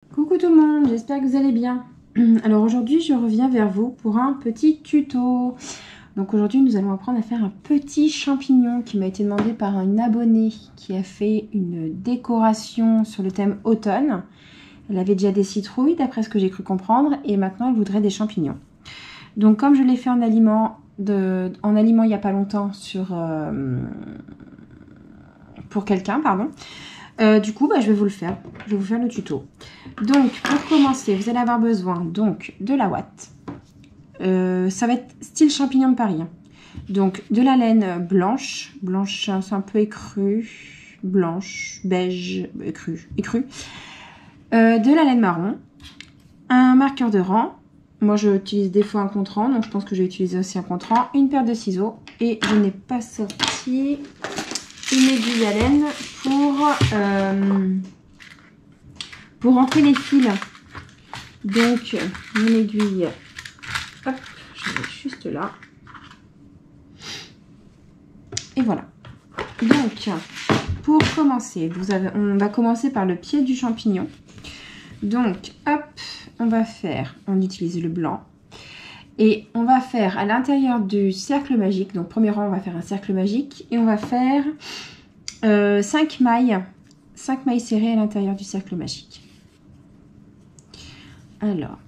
Coucou tout le monde, j'espère que vous allez bien. Alors aujourd'hui je reviens vers vous pour un petit tuto. Donc aujourd'hui nous allons apprendre à faire un petit champignon qui m'a été demandé par une abonnée qui a fait une décoration sur le thème automne. Elle avait déjà des citrouilles d'après ce que j'ai cru comprendre et maintenant elle voudrait des champignons. Donc comme je l'ai fait en aliment il n'y a pas longtemps pour quelqu'un, pardon. Du coup, je vais vous le faire. Je vais vous faire le tuto. Donc, pour commencer, vous allez avoir besoin donc de la ouate. Ça va être style champignon de Paris. Donc, de la laine blanche. Blanche, c'est un peu écru. Blanche, beige, écru. De la laine marron. Un marqueur de rang. Moi, j'utilise des fois un contre-rang, donc je pense que je vais utiliser aussi un contre-rang. Une paire de ciseaux. Et je n'ai pas sorti une aiguille à laine pour rentrer les fils. Donc, mon aiguille, hop, je mets juste là. Et voilà. Donc, pour commencer, on va commencer par le pied du champignon. Donc, hop, on utilise le blanc. Et on va faire à l'intérieur du cercle magique, donc premier rang, on va faire un cercle magique. Et on va faire 5 mailles serrées à l'intérieur du cercle magique. Alors,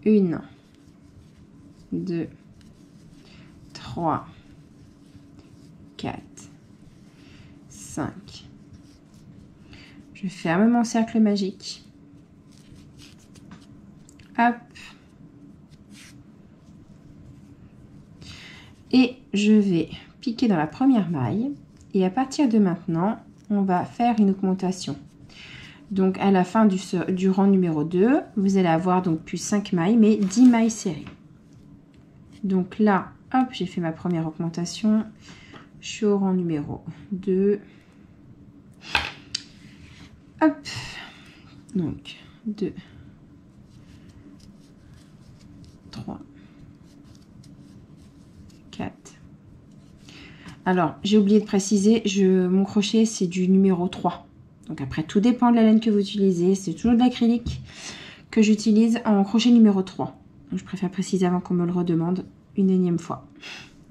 1, 2, 3, 4, 5. Je ferme mon cercle magique. Hop. Et je vais piquer dans la première maille. Et à partir de maintenant, on va faire une augmentation. Donc à la fin du rang numéro 2, vous allez avoir donc plus 5 mailles, mais 10 mailles serrées. Donc là, hop, j'ai fait ma première augmentation. Je suis au rang numéro 2. Hop. Donc 2, 3, 4. Alors, j'ai oublié de préciser, mon crochet, c'est du numéro 3. Donc après, tout dépend de la laine que vous utilisez. C'est toujours de l'acrylique que j'utilise en crochet numéro 3. Donc, je préfère préciser avant qu'on me le redemande une énième fois.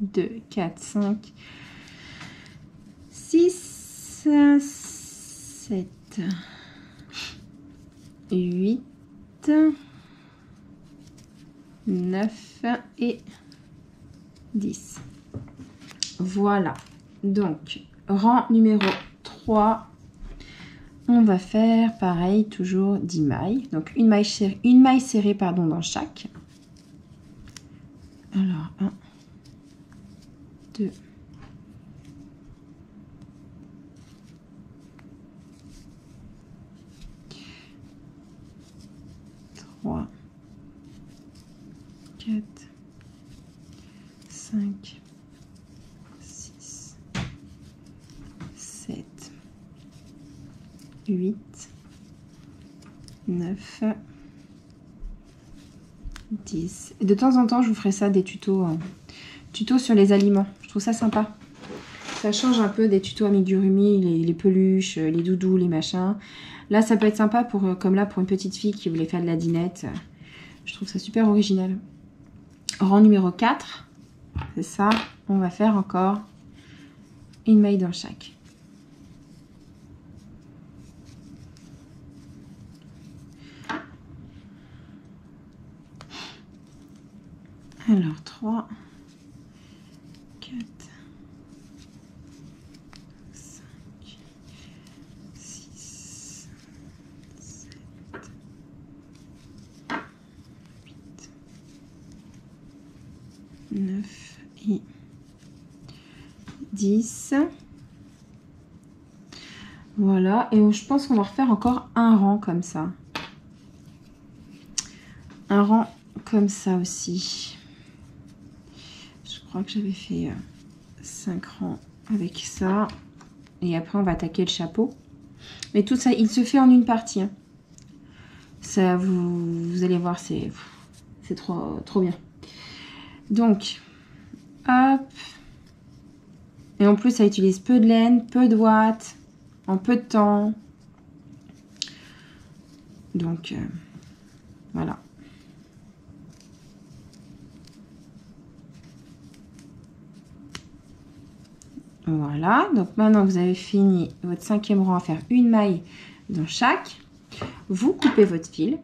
2, 4, 5, 6, 7, 8, 9 et 10. Voilà. Donc, rang numéro 3. On va faire pareil, toujours 10 mailles. Donc, une maille serrée pardon, dans chaque. Alors, 1, 2, 3, 4, 5, 6, 7, 8, 9, 10. Et de temps en temps, je vous ferai ça, des tutos sur les aliments. Je trouve ça sympa. Ça change un peu des tutos amigurumi, les peluches, les doudous, les machins. Là, ça peut être sympa comme là pour une petite fille qui voulait faire de la dinette. Je trouve ça super original. Rang numéro 4. C'est ça. On va faire encore une maille dans chaque. Alors, 3, 4, 5, 6, 7, 8, 9 et 10. Voilà, et je pense qu'on va refaire encore un rang comme ça. Un rang comme ça aussi. Je crois que j'avais fait 5 rangs avec ça. Et après, on va attaquer le chapeau. Mais tout ça, il se fait en une partie. Hein. Ça, vous allez voir, c'est trop bien. Donc, hop. Et en plus, ça utilise peu de laine, peu de ouate. en peu de temps. Donc, voilà. Voilà, donc maintenant vous avez fini votre 5e rang à faire une maille dans chaque. Vous coupez votre fil.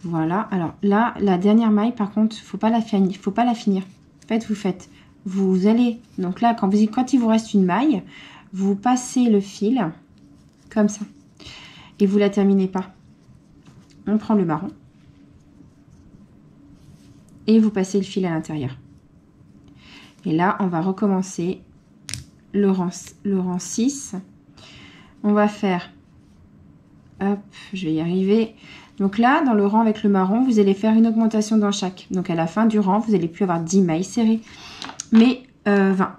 Voilà, alors là, la dernière maille, par contre, faut pas la finir. En fait, vous allez, donc là, quand il vous reste une maille, vous passez le fil comme ça. Et vous la terminez pas. On prend le marron. Et vous passez le fil à l'intérieur. Et là, on va recommencer le rang 6. On va faire, hop, je vais y arriver. Donc là, dans le rang avec le marron, vous allez faire une augmentation dans chaque. Donc à la fin du rang, vous n'allez plus avoir 10 mailles serrées, mais 20.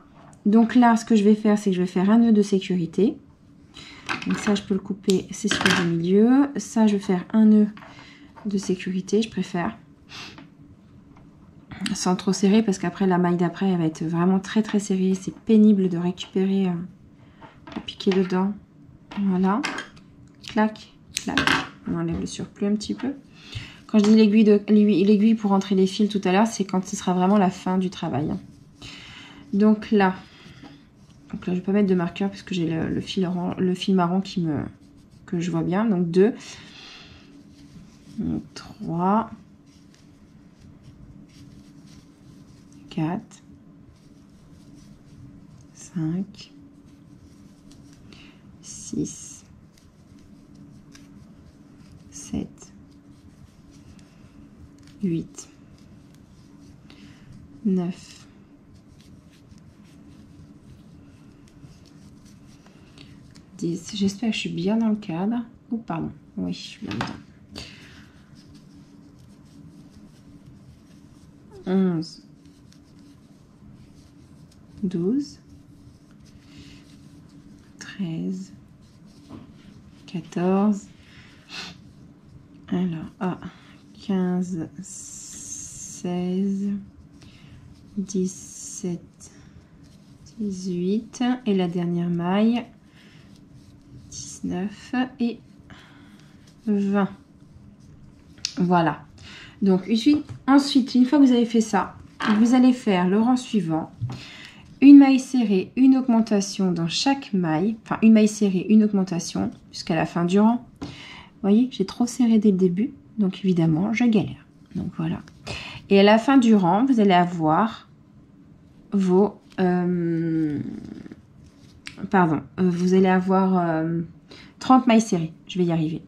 Donc là, ce que je vais faire, c'est que je vais faire un nœud de sécurité. Donc ça, je peux le couper, c'est sur le milieu. Ça, je vais faire un nœud de sécurité, je préfère. Sans trop serrer, parce qu'après, la maille d'après, elle va être vraiment très très serrée. C'est pénible de récupérer, de piquer dedans. Voilà. Clac, clac. On enlève le surplus un petit peu. Quand je dis l'aiguille pour rentrer les fils tout à l'heure, c'est quand ce sera vraiment la fin du travail. Donc là, je vais pas mettre de marqueur parce que j'ai le fil marron que je vois bien. Donc 2, 3, 4, 5, 6, 7, 8, 9, 10. J'espère que je suis bien dans le cadre. Oh, pardon. Oui, je suis bien dedans. 11, 12, 13, 14, alors, 15, 16, 17, 18, et la dernière maille, 19 et 20. Voilà. Donc, ensuite, une fois que vous avez fait ça, vous allez faire le rang suivant. Une maille serrée, une augmentation dans chaque maille. Enfin, une maille serrée, une augmentation jusqu'à la fin du rang. Vous voyez, j'ai trop serré dès le début. Donc, évidemment, je galère. Donc, voilà. Et à la fin du rang, vous allez avoir vos... vous allez avoir 30 mailles serrées. Je vais y arriver.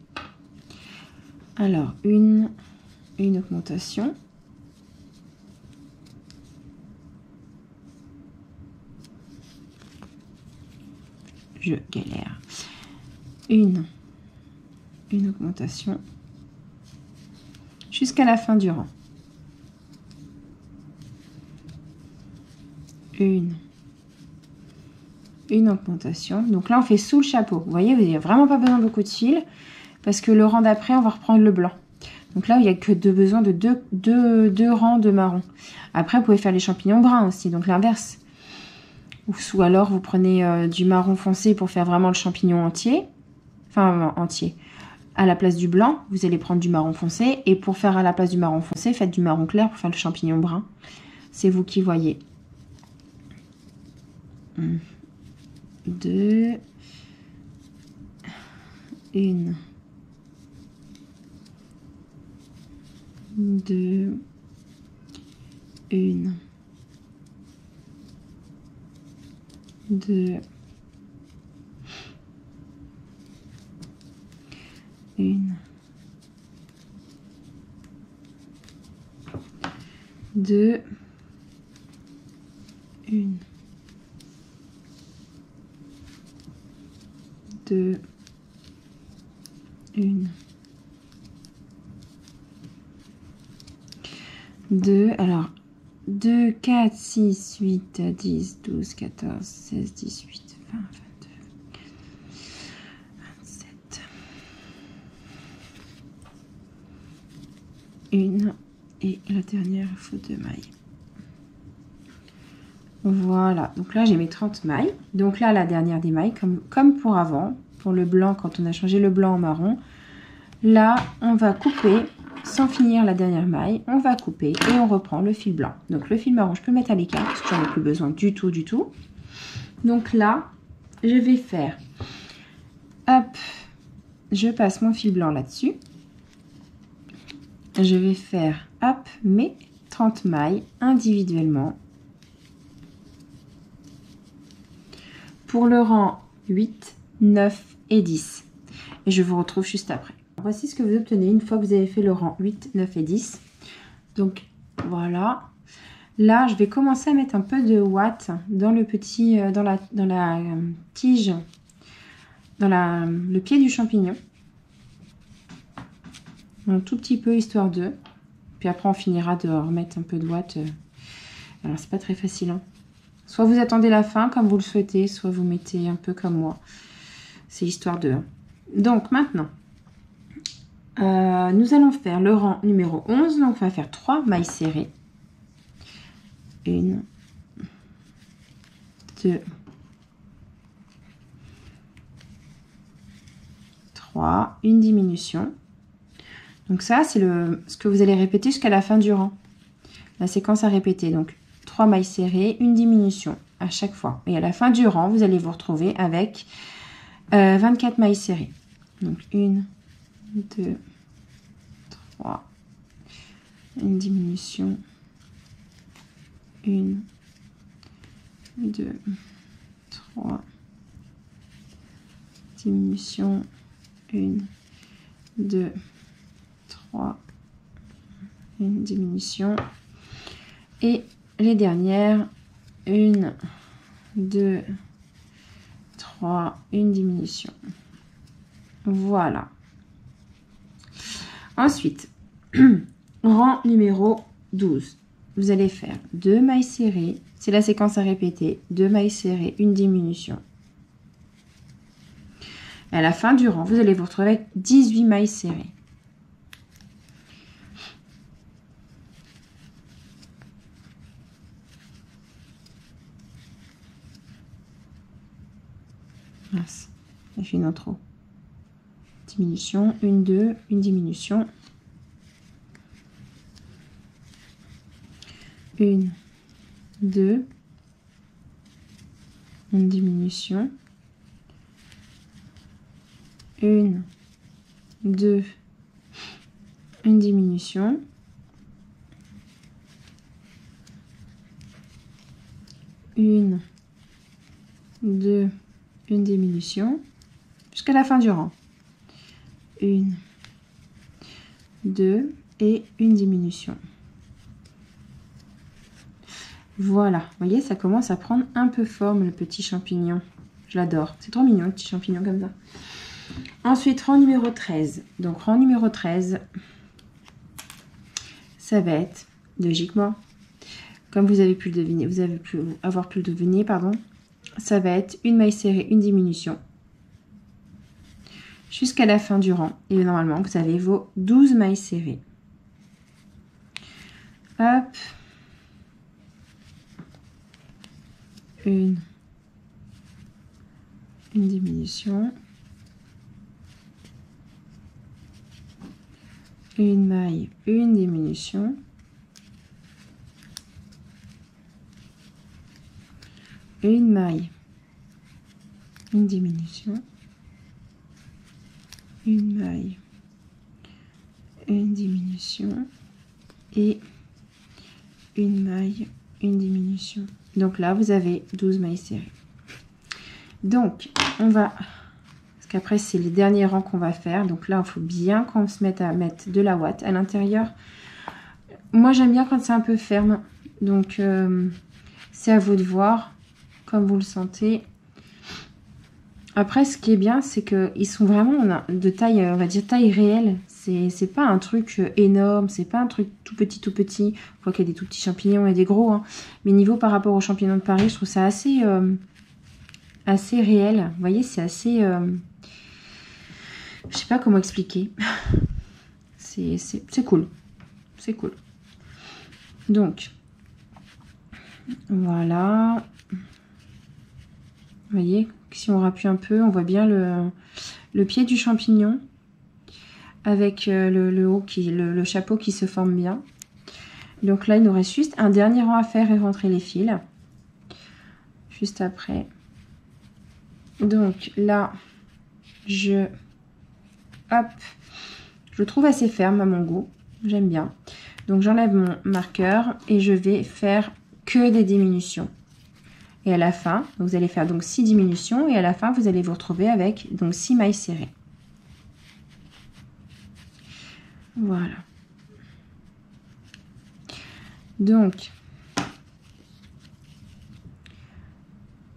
Alors, une augmentation. Je galère. Une augmentation jusqu'à la fin du rang. Une augmentation. Donc là, on fait sous le chapeau. Vous voyez, vous n'avez vraiment pas besoin de beaucoup de fil parce que le rang d'après, on va reprendre le blanc. Donc là, il n'y a que besoin de deux rangs de marron. Après, vous pouvez faire les champignons bruns aussi, donc l'inverse. Ou alors, vous prenez du marron foncé pour faire vraiment le champignon entier. Enfin, entier. À la place du blanc, vous allez prendre du marron foncé. Et pour faire à la place du marron foncé, faites du marron clair pour faire le champignon brun. C'est vous qui voyez. 1, 2, 1, 2, 1, 2, 1, 2, 1, 2, 1, 2, alors 2, 4, 6, 8, 10, 12, 14, 16, 18, 20, 22, 27, 1, et la dernière, il faut 2 mailles. Voilà, donc là j'ai mes 30 mailles. Donc là la dernière des mailles, comme pour avant, pour le blanc, quand on a changé le blanc en marron. Là, on va couper, sans finir la dernière maille, on va couper et on reprend le fil blanc. Donc le fil marron, je peux le mettre à l'écart parce que j'en ai plus besoin du tout, du tout. Donc là, je vais faire, hop, je passe mon fil blanc là-dessus. Je vais faire, hop, mes 30 mailles individuellement. Pour le rang 8, 9 et 10. Et je vous retrouve juste après. Voici ce que vous obtenez une fois que vous avez fait le rang 8, 9 et 10. Donc voilà. Là, je vais commencer à mettre un peu de ouate dans le petit, dans la tige, dans le pied du champignon. Un tout petit peu, histoire de. Puis après, on finira de remettre un peu de ouate. Alors, c'est pas très facile, hein. Soit vous attendez la fin comme vous le souhaitez, soit vous mettez un peu comme moi. C'est histoire de. Donc maintenant, nous allons faire le rang numéro 11. Donc on va faire 3 mailles serrées. 1, 2, 3, une diminution. Donc ça, c'est ce que vous allez répéter jusqu'à la fin du rang. La séquence à répéter. Donc 3 mailles serrées, une diminution à chaque fois. Et à la fin du rang, vous allez vous retrouver avec 24 mailles serrées. Donc 1, 2, 3, une diminution, 1, 2, 3, diminution, 1, 2, 3, une diminution. Et les dernières, 1, 2, 3, une diminution. Voilà. Ensuite, rang numéro 12. Vous allez faire 2 mailles serrées. C'est la séquence à répéter. 2 mailles serrées, une diminution. Et à la fin du rang, vous allez vous retrouver avec 18 mailles serrées. Mince, j'ai fait une trop. Diminution, 1, 2, une diminution. 1, 2, une diminution. 1, 2, une diminution. 1, 2, une diminution. Jusqu'à la fin du rang. 1, 2 et une diminution. Voilà, vous voyez, ça commence à prendre un peu forme le petit champignon. Je l'adore, c'est trop mignon le petit champignon comme ça. Ensuite, rang numéro 13. Donc rang numéro 13, ça va être, logiquement, comme vous avez pu le deviner, vous avez pu avoir pu le deviner, pardon, ça va être une maille serrée, une diminution. Jusqu'à la fin du rang. Et normalement, vous avez vos 12 mailles serrées. Hop. 1, une diminution. 1 maille, une diminution. 1 maille, une diminution. 1 maille, une diminution et 1 maille, une diminution. Donc là, vous avez 12 mailles serrées. Donc, on va... Parce qu'après, c'est les derniers rangs qu'on va faire. Donc là, il faut bien qu'on se mette à mettre de la ouate à l'intérieur. Moi, j'aime bien quand c'est un peu ferme. Donc, c'est à vous de voir comme vous le sentez. Après, ce qui est bien, c'est qu'ils sont vraiment de taille, on va dire taille réelle. C'est pas un truc énorme, c'est pas un truc tout petit, tout petit. Je vois qu'il y a des tout petits champignons et des gros. Hein. Mais niveau par rapport aux champignons de Paris, je trouve ça assez, assez réel. Vous voyez, c'est assez... je sais pas comment expliquer. C'est cool. C'est cool. Donc, Voilà. Vous voyez, si on rappuie un peu, on voit bien le pied du champignon avec le haut, le chapeau qui se forme bien. Donc là, il nous reste juste un dernier rang à faire et rentrer les fils. Juste après. Donc là, hop, je le trouve assez ferme à mon goût. J'aime bien. Donc j'enlève mon marqueur et je vais faire que des diminutions. Et à la fin, vous allez faire donc 6 diminutions et à la fin, vous allez vous retrouver avec donc 6 mailles serrées. Voilà. Donc,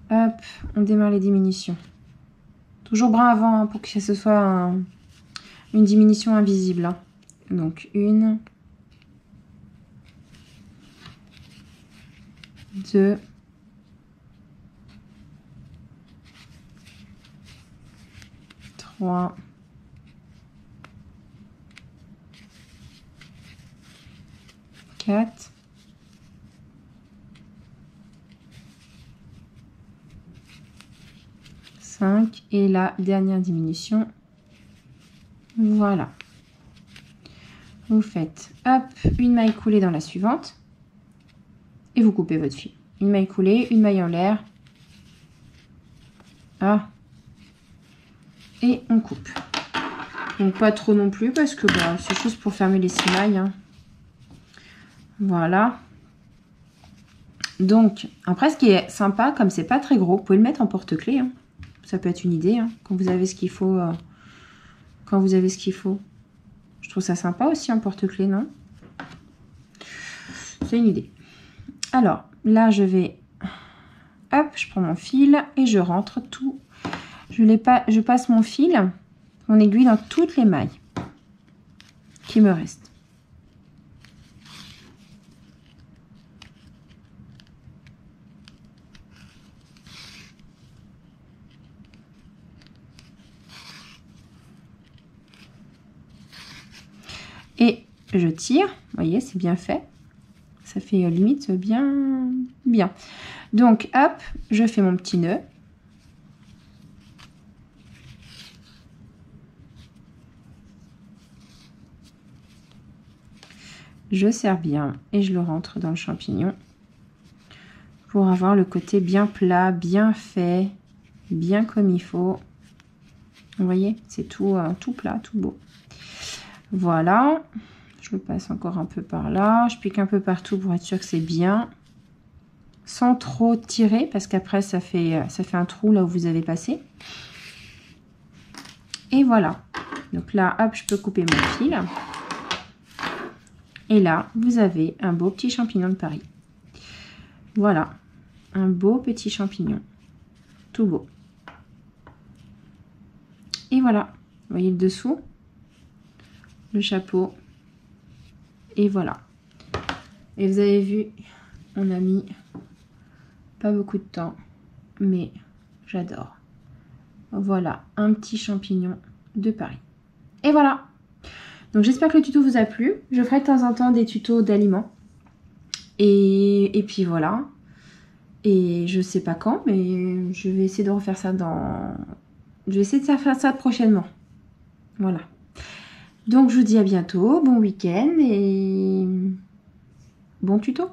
hop, on démarre les diminutions. Toujours brin avant hein, pour que ce soit une diminution invisible. Hein. Donc, 1, 2, 3, 4, 5 et la dernière diminution. Voilà. Vous faites hop, une maille coulée dans la suivante et vous coupez votre fil. Une maille coulée, une maille en l'air. Ah. Et on coupe. Donc pas trop non plus parce que bah, c'est juste pour fermer les 6 mailles. Hein. Voilà. Donc après ce qui est sympa, comme c'est pas très gros, vous pouvez le mettre en porte-clés. Hein. Ça peut être une idée hein, quand vous avez ce qu'il faut. Quand vous avez ce qu'il faut. Je trouve ça sympa aussi en porte-clés, non? C'est une idée. Alors là je vais, hop, je prends mon fil et je rentre tout. Je passe mon fil, mon aiguille dans toutes les mailles qui me restent. Et je tire, vous voyez, c'est bien fait. Ça fait limite bien. Donc, hop, je fais mon petit nœud. Je serre bien et je le rentre dans le champignon pour avoir le côté bien plat, bien fait, bien comme il faut. Vous voyez, c'est tout, tout plat, tout beau. Voilà, je le passe encore un peu par là, je pique un peu partout pour être sûr que c'est bien, sans trop tirer parce qu'après ça fait un trou là où vous avez passé. Et voilà, donc là, hop, je peux couper mon fil. Et là, vous avez un beau petit champignon de Paris. Voilà, un beau petit champignon, tout beau. Et voilà, vous voyez le dessous, le chapeau, et voilà. Et vous avez vu, on a mis pas beaucoup de temps, mais j'adore. Voilà, un petit champignon de Paris. Et voilà. Donc j'espère que le tuto vous a plu. Je ferai de temps en temps des tutos d'aliments. Et puis voilà. Et je sais pas quand, mais je vais essayer de refaire ça Je vais essayer de faire ça prochainement. Voilà. Donc je vous dis à bientôt, bon week-end et bon tuto.